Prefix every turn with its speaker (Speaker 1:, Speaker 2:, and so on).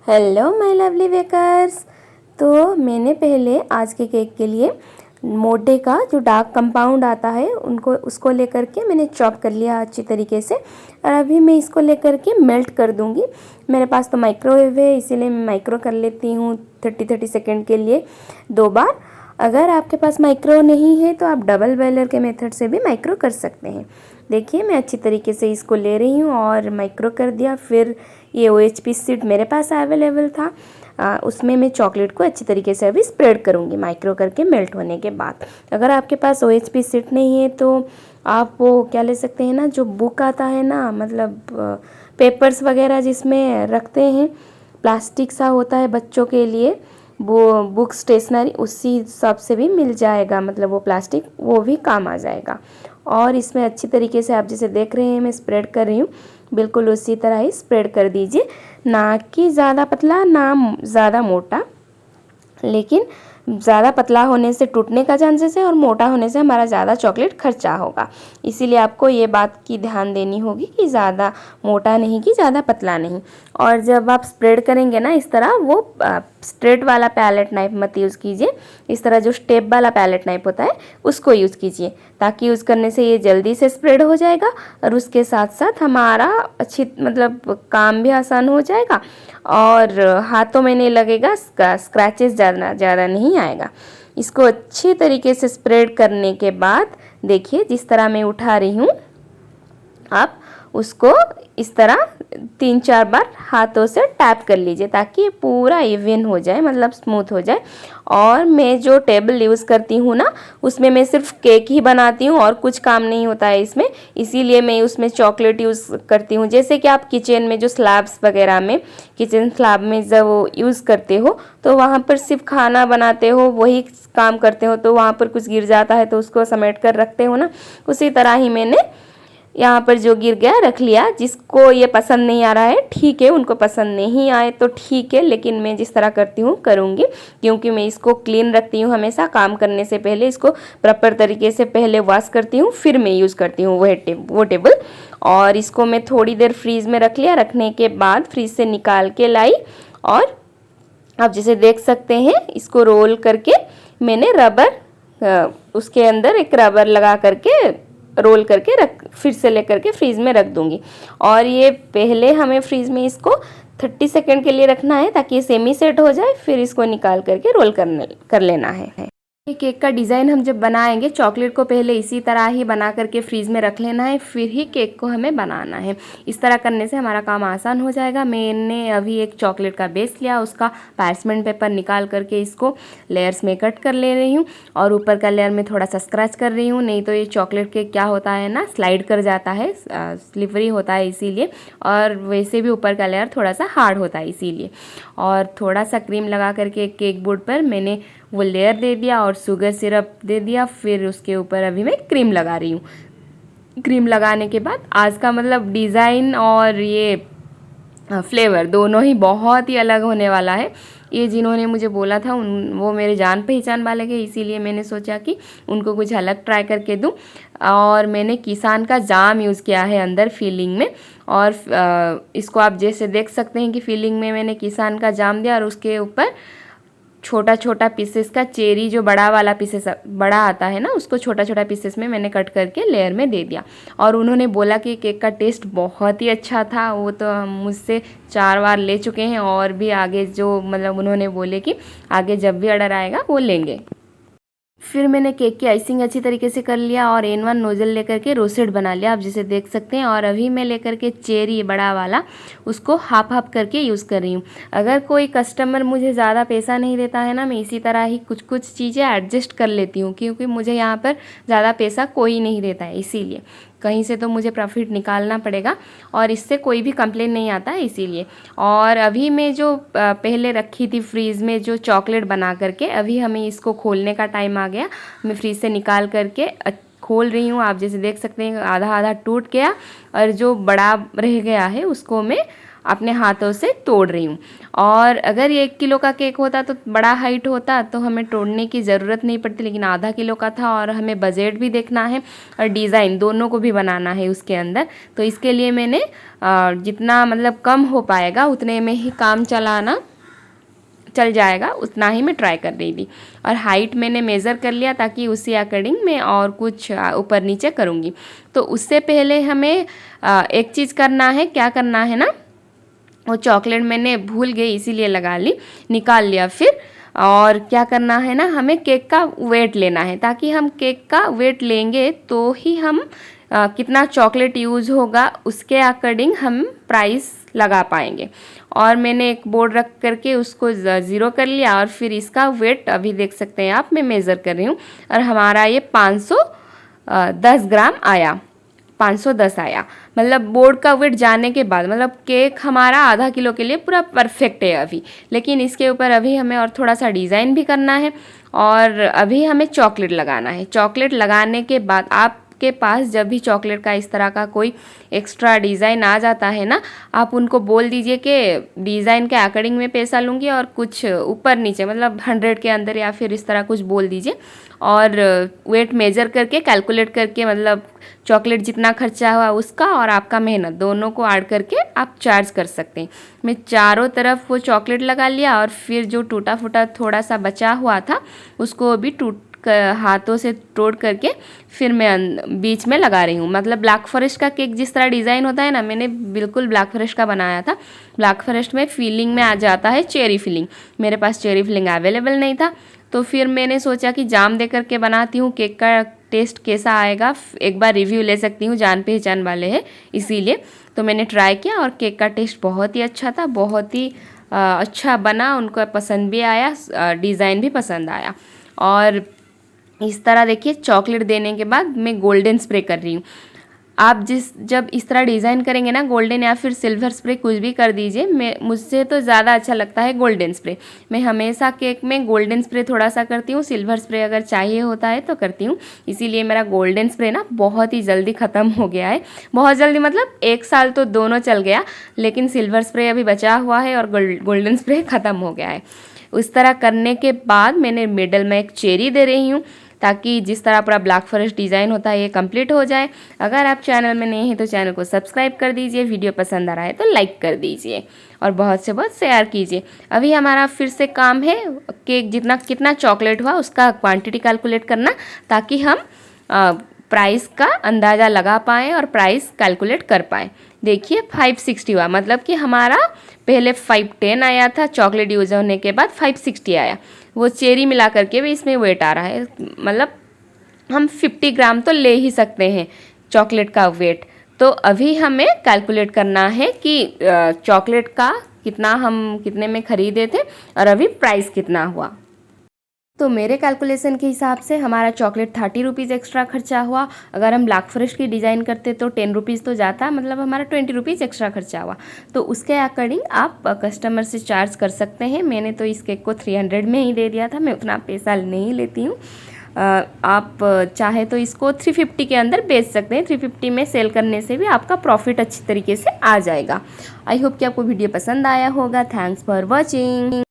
Speaker 1: Hello my lovely bakers. तो मैंने पहले आज के केक के लिए मोटे का जो डार्क कंपाउंड आता है उसको लेकर के मैंने चॉप कर लिया अच्छी तरीके से। और अभी मैं इसको लेकर के मेल्ट कर दूंगी। मेरे पास तो माइक्रोवेव है, इसीलिए मैं माइक्रो कर लेती हूँ 30 सेकेंड के लिए 2 बार। अगर आपके पास माइक्रो नहीं है तो आप डबल बॉयलर के मेथड से भी माइक्रो कर सकते हैं। देखिए मैं अच्छी तरीके से इसको ले रही हूँ और माइक्रो कर दिया। फिर ये OHP सीड मेरे पास अवेलेबल था, उसमें मैं चॉकलेट को अच्छी तरीके से अभी स्प्रेड करूँगी माइक्रो करके मेल्ट होने के बाद। अगर आपके पास OHP सीड नहीं है तो आप वो क्या ले सकते हैं ना, जो बुक आता है ना, मतलब पेपर्स वगैरह जिसमें रखते हैं, प्लास्टिक सा होता है बच्चों के लिए, वो बुक स्टेशनरी, उसी हिसाब से भी मिल जाएगा, मतलब वो प्लास्टिक वो भी काम आ जाएगा। और इसमें अच्छी तरीके से आप जैसे देख रहे हैं मैं स्प्रेड कर रही हूँ, बिल्कुल उसी तरह ही स्प्रेड कर दीजिए। ना कि ज़्यादा पतला ना ज़्यादा मोटा, लेकिन ज़्यादा पतला होने से टूटने का चांसेस है और मोटा होने से हमारा ज़्यादा चॉकलेट खर्चा होगा। इसीलिए आपको ये बात की ध्यान देनी होगी कि ज़्यादा मोटा नहीं कि ज़्यादा पतला नहीं। और जब आप स्प्रेड करेंगे ना इस तरह, वो स्ट्रेट वाला पैलेट नाइफ मत यूज़ कीजिए, इस तरह जो स्टेप वाला पैलेट नाइफ होता है उसको यूज़ कीजिए, ताकि यूज़ करने से ये जल्दी से स्प्रेड हो जाएगा और उसके साथ साथ हमारा अच्छी मतलब काम भी आसान हो जाएगा और हाथों में नहीं लगेगा, स्क्रैचेस ज़्यादा नहीं आएगा। इसको अच्छे तरीके से स्प्रेड करने के बाद देखिए जिस तरह मैं उठा रही हूँ, आप उसको इस तरह 3-4 बार हाथों से टैप कर लीजिए ताकि ये पूरा इवन हो जाए, मतलब स्मूथ हो जाए। और मैं जो टेबल यूज़ करती हूँ ना, उसमें मैं सिर्फ केक ही बनाती हूँ और कुछ काम नहीं होता है इसमें, इसीलिए मैं उसमें चॉकलेट यूज़ करती हूँ। जैसे कि आप किचन में जो स्लैब्स वगैरह में, किचन स्लैब में जब वो यूज़ करते हो तो वहाँ पर सिर्फ खाना बनाते हो, वही काम करते हो, तो वहाँ पर कुछ गिर जाता है तो उसको समेट कर रखते हो ना, उसी तरह ही मैंने यहाँ पर जो गिर गया रख लिया। जिसको ये पसंद नहीं आ रहा है ठीक है, उनको पसंद नहीं आए तो ठीक है, लेकिन मैं जिस तरह करती हूँ करूँगी, क्योंकि मैं इसको क्लीन रखती हूँ हमेशा। काम करने से पहले इसको प्रॉपर तरीके से पहले वॉश करती हूँ, फिर मैं यूज़ करती हूँ वो टेबल। और इसको मैं थोड़ी देर फ्रीज में रख लिया। रखने के बाद फ्रीज से निकाल के लाई और आप जैसे देख सकते हैं इसको रोल करके मैंने उसके अंदर एक रबर लगा करके रोल करके फिर से लेकर के फ्रीज में रख दूंगी। और ये पहले हमें फ्रीज में इसको 30 सेकेंड के लिए रखना है ताकि ये सेमी सेट हो जाए, फिर इसको निकाल करके रोल कर लेना है। ये केक का डिज़ाइन हम जब बनाएंगे, चॉकलेट को पहले इसी तरह ही बना करके फ्रीज में रख लेना है, फिर ही केक को हमें बनाना है। इस तरह करने से हमारा काम आसान हो जाएगा। मैंने अभी एक चॉकलेट का बेस लिया, उसका पार्चमेंट पेपर निकाल करके इसको लेयर्स में कट कर ले रही हूँ और ऊपर का लेयर में थोड़ा सा स्क्रैच कर रही हूँ, नहीं तो ये चॉकलेट केक क्या होता है ना, स्लाइड कर जाता है, स्लिपरी होता है इसीलिए। और वैसे भी ऊपर का लेयर थोड़ा सा हार्ड होता है इसीलिए। और थोड़ा सा क्रीम लगा करके केक बोर्ड पर मैंने वो लेयर दे दिया और शुगर सिरप दे दिया। फिर उसके ऊपर अभी मैं क्रीम लगा रही हूँ। क्रीम लगाने के बाद आज का मतलब डिज़ाइन और ये फ्लेवर दोनों ही बहुत ही अलग होने वाला है। ये जिन्होंने मुझे बोला था वो मेरे जान पहचान वाले के, इसीलिए मैंने सोचा कि उनको कुछ अलग ट्राई करके दूं। और मैंने किसान का जाम यूज़ किया है अंदर फिलिंग में। और इसको आप जैसे देख सकते हैं कि फिलिंग में मैंने किसान का जाम दिया और उसके ऊपर छोटा छोटा पीसेस का चेरी, जो बड़ा वाला पीसेस बड़ा आता है ना, उसको छोटा छोटा पीसेस में मैंने कट करके लेयर में दे दिया। और उन्होंने बोला कि केक का टेस्ट बहुत ही अच्छा था। वो तो मुझसे 4 बार ले चुके हैं और भी आगे जो मतलब उन्होंने बोले कि आगे जब भी ऑर्डर आएगा वो लेंगे। फिर मैंने केक की आइसिंग अच्छी तरीके से कर लिया और N1 नोज़ल लेकर के रोसेट बना लिया, आप जिसे देख सकते हैं। और अभी मैं लेकर के चेरी बड़ा वाला उसको हाफ हाफ करके यूज़ कर रही हूँ। अगर कोई कस्टमर मुझे ज़्यादा पैसा नहीं देता है ना, मैं इसी तरह ही कुछ कुछ चीज़ें एडजस्ट कर लेती हूँ, क्योंकि मुझे यहाँ पर ज़्यादा पैसा कोई नहीं देता है, इसीलिए कहीं से तो मुझे प्रॉफिट निकालना पड़ेगा और इससे कोई भी कंप्लेन नहीं आता है, इसीलिए। और अभी मैं जो पहले रखी थी फ्रीज़ में जो चॉकलेट बना करके, अभी हमें इसको खोलने का टाइम आ गया। मैं फ्रीज से निकाल करके खोल रही हूँ। आप जैसे देख सकते हैं आधा आधा टूट गया और जो बड़ा रह गया है उसको मैं अपने हाथों से तोड़ रही हूँ। और अगर ये 1 किलो का केक होता तो बड़ा हाइट होता तो हमें तोड़ने की ज़रूरत नहीं पड़ती, लेकिन आधा किलो का था और हमें बजट भी देखना है और डिज़ाइन दोनों को भी बनाना है उसके अंदर। तो इसके लिए मैंने जितना मतलब कम हो पाएगा उतने में ही काम चल जाएगा, उतना ही मैं ट्राई कर रही थी। और हाइट मैंने मेज़र कर लिया ताकि उसी अकॉर्डिंग मैं और कुछ ऊपर नीचे करूँगी। तो उससे पहले हमें एक चीज़ करना है, क्या करना है ना, वो चॉकलेट मैंने भूल गई इसीलिए लगा ली, निकाल लिया फिर। और क्या करना है ना, हमें केक का वेट लेना है, ताकि हम केक का वेट लेंगे तो ही हम कितना चॉकलेट यूज़ होगा उसके अकॉर्डिंग हम प्राइस लगा पाएंगे। और मैंने एक बोर्ड रख करके उसको ज़ीरो कर लिया और फिर इसका वेट अभी देख सकते हैं आप, मैं मेज़र कर रही हूँ और हमारा ये 510 ग्राम आया, 510 आया। मतलब बोर्ड का वेट जाने के बाद मतलब केक हमारा आधा किलो के लिए पूरा परफेक्ट है अभी। लेकिन इसके ऊपर अभी हमें और थोड़ा सा डिज़ाइन भी करना है और अभी हमें चॉकलेट लगाना है। चॉकलेट लगाने के बाद आपके पास जब भी चॉकलेट का इस तरह का कोई एक्स्ट्रा डिज़ाइन आ जाता है ना, आप उनको बोल दीजिए कि डिज़ाइन के अकॉर्डिंग में पैसा लूँगी और कुछ ऊपर नीचे मतलब 100 के अंदर या फिर इस तरह कुछ बोल दीजिए। और वेट मेज़र करके कैलकुलेट करके मतलब चॉकलेट जितना खर्चा हुआ उसका और आपका मेहनत दोनों को ऐड करके आप चार्ज कर सकते हैं। मैं चारों तरफ वो चॉकलेट लगा लिया और फिर जो टूटा फूटा थोड़ा सा बचा हुआ था उसको भी हाथों से तोड़ करके फिर मैं बीच में लगा रही हूँ। मतलब ब्लैक फॉरेस्ट का केक जिस तरह डिज़ाइन होता है ना, मैंने बिल्कुल ब्लैक फॉरेस्ट का बनाया था। ब्लैक फॉरेस्ट में फीलिंग में आ जाता है चेरी फीलिंग, मेरे पास चेरी फीलिंग अवेलेबल नहीं था तो फिर मैंने सोचा कि जाम दे करके बनाती हूँ, केक का टेस्ट कैसा आएगा एक बार रिव्यू ले सकती हूँ, जान पहचान वाले हैं इसीलिए। तो मैंने ट्राई किया और केक का टेस्ट बहुत ही अच्छा था, बहुत ही अच्छा बना, उनको पसंद भी आया, डिज़ाइन भी पसंद आया। और इस तरह देखिए चॉकलेट देने के बाद मैं गोल्डन स्प्रे कर रही हूँ। आप जब इस तरह डिज़ाइन करेंगे ना, गोल्डन या फिर सिल्वर स्प्रे कुछ भी कर दीजिए, मुझसे तो ज़्यादा अच्छा लगता है गोल्डन स्प्रे। मैं हमेशा केक में गोल्डन स्प्रे थोड़ा सा करती हूँ, सिल्वर स्प्रे अगर चाहिए होता है तो करती हूँ। इसीलिए मेरा गोल्डन स्प्रे ना बहुत ही जल्दी ख़त्म हो गया है, बहुत जल्दी मतलब 1 साल तो दोनों चल गया, लेकिन सिल्वर स्प्रे अभी बचा हुआ है और गोल्डन स्प्रे ख़त्म हो गया है। उस तरह करने के बाद मैंने मिडल में एक चेरी दे रही हूँ ताकि जिस तरह पूरा ब्लैक फॉरेस्ट डिज़ाइन होता है ये कंप्लीट हो जाए। अगर आप चैनल में नए हैं तो चैनल को सब्सक्राइब कर दीजिए, वीडियो पसंद आ रहा है तो लाइक कर दीजिए और बहुत से बहुत शेयर कीजिए। अभी हमारा फिर से काम है केक कितना चॉकलेट हुआ उसका क्वांटिटी कैलकुलेट करना, ताकि हम प्राइस का अंदाज़ा लगा पाएँ और प्राइस कैलकुलेट कर पाएँ। देखिए 560 हुआ, मतलब कि हमारा पहले 510 आया था, चॉकलेट यूज़ होने के बाद 560 आया। वो चेरी मिला करके भी इसमें वेट आ रहा है, मतलब हम 50 ग्राम तो ले ही सकते हैं चॉकलेट का वेट। तो अभी हमें कैलकुलेट करना है कि चॉकलेट का कितने में ख़रीदे थे और अभी प्राइस कितना हुआ। तो मेरे कैलकुलेशन के हिसाब से हमारा चॉकलेट 30 रुपीज़ एक्स्ट्रा खर्चा हुआ। अगर हम ब्लैक फॉरेस्ट की डिज़ाइन करते तो 10 रुपीज़ तो जाता, मतलब हमारा 20 रुपीज़ एक्स्ट्रा खर्चा हुआ। तो उसके अकॉर्डिंग आप कस्टमर से चार्ज कर सकते हैं। मैंने तो इस केक को 300 में ही दे दिया था, मैं उतना पैसा नहीं लेती हूँ। आप चाहे तो इसको 350 के अंदर बेच सकते हैं, 350 में सेल करने से भी आपका प्रॉफिट अच्छी तरीके से आ जाएगा। आई होप कि आपको वीडियो पसंद आया होगा। Thanks for watching.